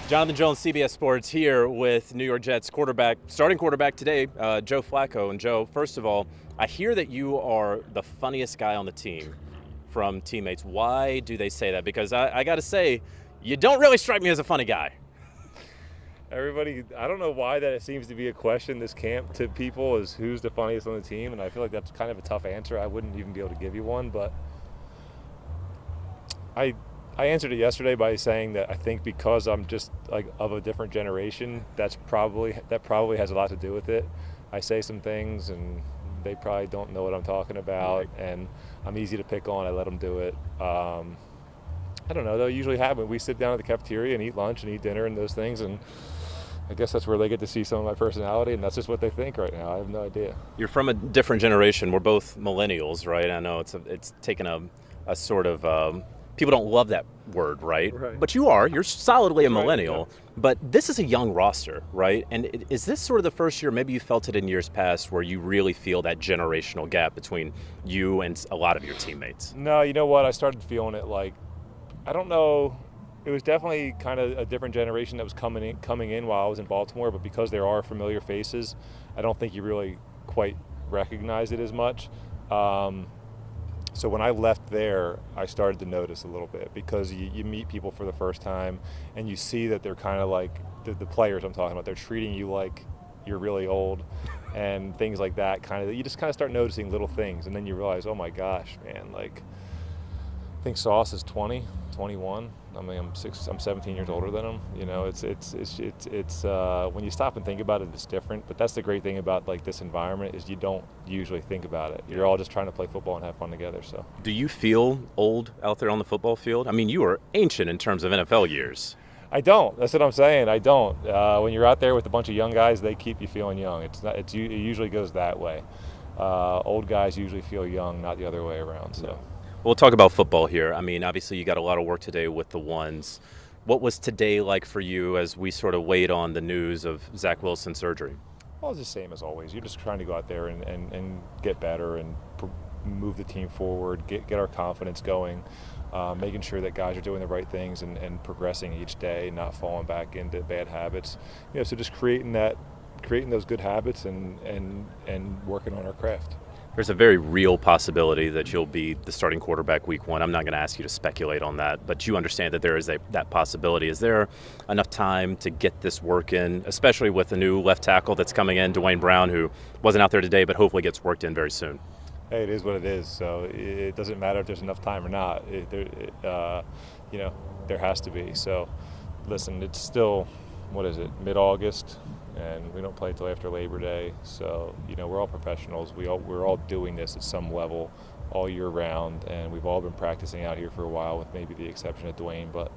Jonathan Jones, CBS Sports, here with New York Jets starting quarterback today, Joe Flacco. And Joe, first of all, I hear that you are the funniest guy on the team from teammates. Why do they say that? Because I got to say, you don't really strike me as a funny guy. Everybody, I don't know why that it seems to be a question this camp to people is who's the funniest on the team, and I feel like that's kind of a tough answer. I wouldn't even be able to give you one, but I answered it yesterday by saying that I think because I'm just like of a different generation, that probably has a lot to do with it. I say some things and they probably don't know what I'm talking about, and I'm easy to pick on. I let them do it. I don't know. They'll usually happen. We sit down at the cafeteria and eat lunch and eat dinner and those things, and I guess that's where they get to see some of my personality, and that's just what they think right now. I have no idea. You're from a different generation. We're both millennials, right? I know it's taken a sort of people don't love that word, right? Right. But you're solidly a Right, millennial. yeah. But this is a young roster, right? And is this sort of the first year, maybe you felt it in years past, where you really feel that generational gap between you and a lot of your teammates? No, you know what? I started feeling it like, I don't know. It was definitely kind of a different generation that was coming in while I was in Baltimore, but because there are familiar faces, I don't think you really quite recognize it as much. So when I left there, I started to notice a little bit because you meet people for the first time and you see that they're kind of like the players I'm talking about. They're treating you like you're really old and things like that. You just kind of start noticing little things, and then you realize, oh my gosh, man, like I think Sauce is 20, 21. I mean, I'm 17 years older than him. You know, it's when you stop and think about it, it's different. But that's the great thing about like this environment is you don't usually think about it. You're all just trying to play football and have fun together. So, Do you feel old out there on the football field? I mean, you are ancient in terms of NFL years. I don't. That's what I'm saying. I don't. When you're out there with a bunch of young guys, they keep you feeling young. It usually goes that way. Old guys usually feel young, not the other way around. So. We'll talk about football here. I mean, obviously you got a lot of work today with the ones. What was today like for you as we sort of wait on the news of Zach Wilson's surgery? Well, it's the same as always. You're just trying to go out there and get better and move the team forward, get our confidence going, making sure that guys are doing the right things and progressing each day, not falling back into bad habits. You know, so just creating those good habits and working on our craft. There's a very real possibility that you'll be the starting quarterback week one. I'm not going to ask you to speculate on that, but you understand that there is that possibility. Is there enough time to get this work in, especially with the new left tackle that's coming in, Dwayne Brown, who wasn't out there today but hopefully gets worked in very soon? Hey, it is what it is. So it doesn't matter if there's enough time or not. There has to be. So, listen, it's still, what is it, mid-August, and we don't play till after Labor Day. So, we're all professionals. We're all doing this at some level all year round, and we've all been practicing out here for a while, with maybe the exception of Dwayne. But,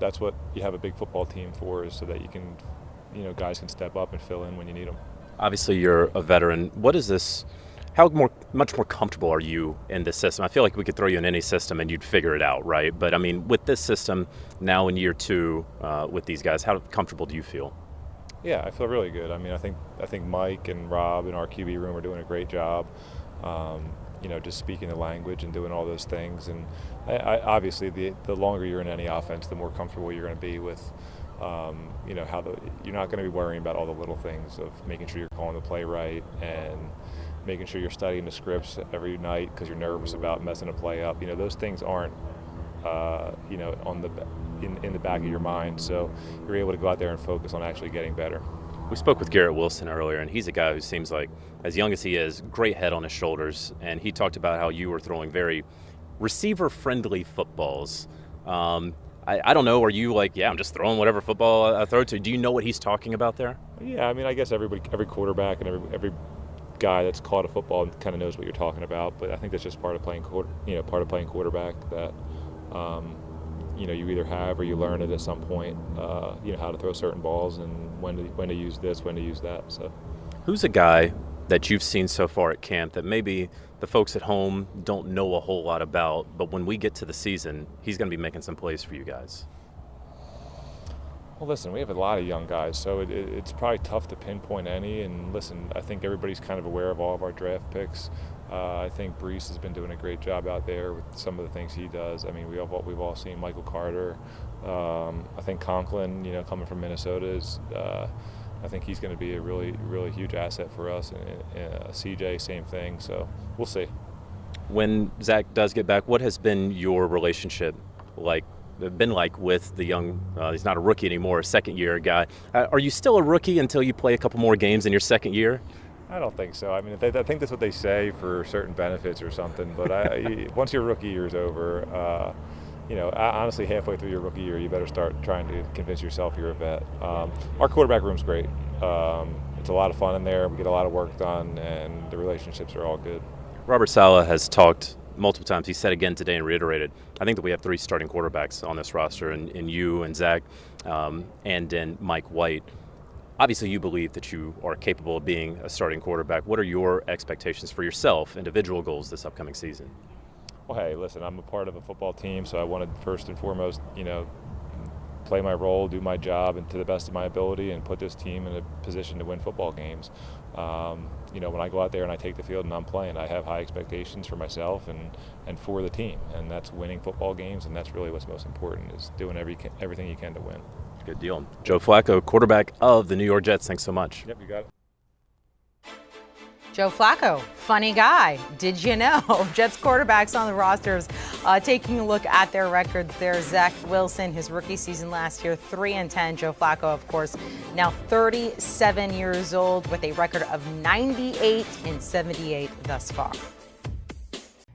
that's what you have a big football team for, is so that you can, guys can step up and fill in when you need them. Obviously, you're a veteran. What is this? How much more comfortable are you in this system? I feel like we could throw you in any system and you'd figure it out, right? But, I mean, with this system now in year two with these guys, how comfortable do you feel? Yeah, I feel really good. I mean, I think Mike and Rob in our QB room are doing a great job. Just speaking the language and doing all those things. And obviously, the longer you're in any offense, the more comfortable you're going to be with. You're not going to be worrying about all the little things of making sure you're calling the play right and making sure you're studying the scripts every night because you're nervous about messing a play up. Those things aren't, in the back of your mind. So you're able to go out there and focus on actually getting better. We spoke with Garrett Wilson earlier, and he's a guy who seems like, as young as he is, great head on his shoulders. And he talked about how you were throwing very receiver-friendly footballs. I don't know. Are you like, yeah, I'm just throwing whatever football I throw to? Do you know what he's talking about there? Yeah, I mean, I guess every quarterback and every guy that's caught a football kind of knows what you're talking about. But I think that's just part of playing quarterback. That you either have or you learn it at some point. How to throw certain balls and when to use this, when to use that. So, who's a guy that you've seen so far at camp that maybe the folks at home don't know a whole lot about, but when we get to the season, he's going to be making some plays for you guys? Well, listen, we have a lot of young guys, so it's probably tough to pinpoint any. And listen, I think everybody's kind of aware of all of our draft picks. I think Brees has been doing a great job out there with some of the things he does. I mean, we've all seen Michael Carter. I think Conklin, coming from Minnesota, I think he's going to be a really huge asset for us. And CJ, same thing. So we'll see. When Zach does get back, what has been your relationship been like with the young, he's not a rookie anymore, a second-year guy. Are you still a rookie until you play a couple more games in your second year? I don't think so. I mean, I think that's what they say for certain benefits or something. But once your rookie year is over, honestly, halfway through your rookie year, you better start trying to convince yourself you're a vet. Our quarterback room's great. It's a lot of fun in there. We get a lot of work done, and the relationships are all good. Robert Saleh has talked multiple times. He said again today and reiterated, I think that we have 3 starting quarterbacks on this roster, and you and Zach and then Mike White. Obviously, you believe that you are capable of being a starting quarterback. What are your expectations for yourself, individual goals this upcoming season? Well, hey, listen, I'm a part of a football team, so I want to first and foremost, play my role, do my job, and to the best of my ability, and put this team in a position to win football games. When I go out there and I take the field and I'm playing, I have high expectations for myself and for the team, and that's winning football games, and that's really what's most important, is doing everything you can to win. Good deal. Joe Flacco, quarterback of the New York Jets. Thanks so much. Yep, you got it. Joe Flacco, funny guy. Did you know? Jets quarterbacks on the rosters. Taking a look at their records there, Zach Wilson, his rookie season last year, 3-10. Joe Flacco, of course, now 37 years old with a record of 98-78 thus far.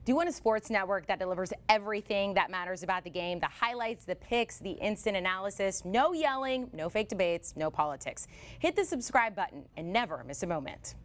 Do you want a sports network that delivers everything that matters about the game? The highlights, the picks, the instant analysis, no yelling, no fake debates, no politics. Hit the subscribe button and never miss a moment.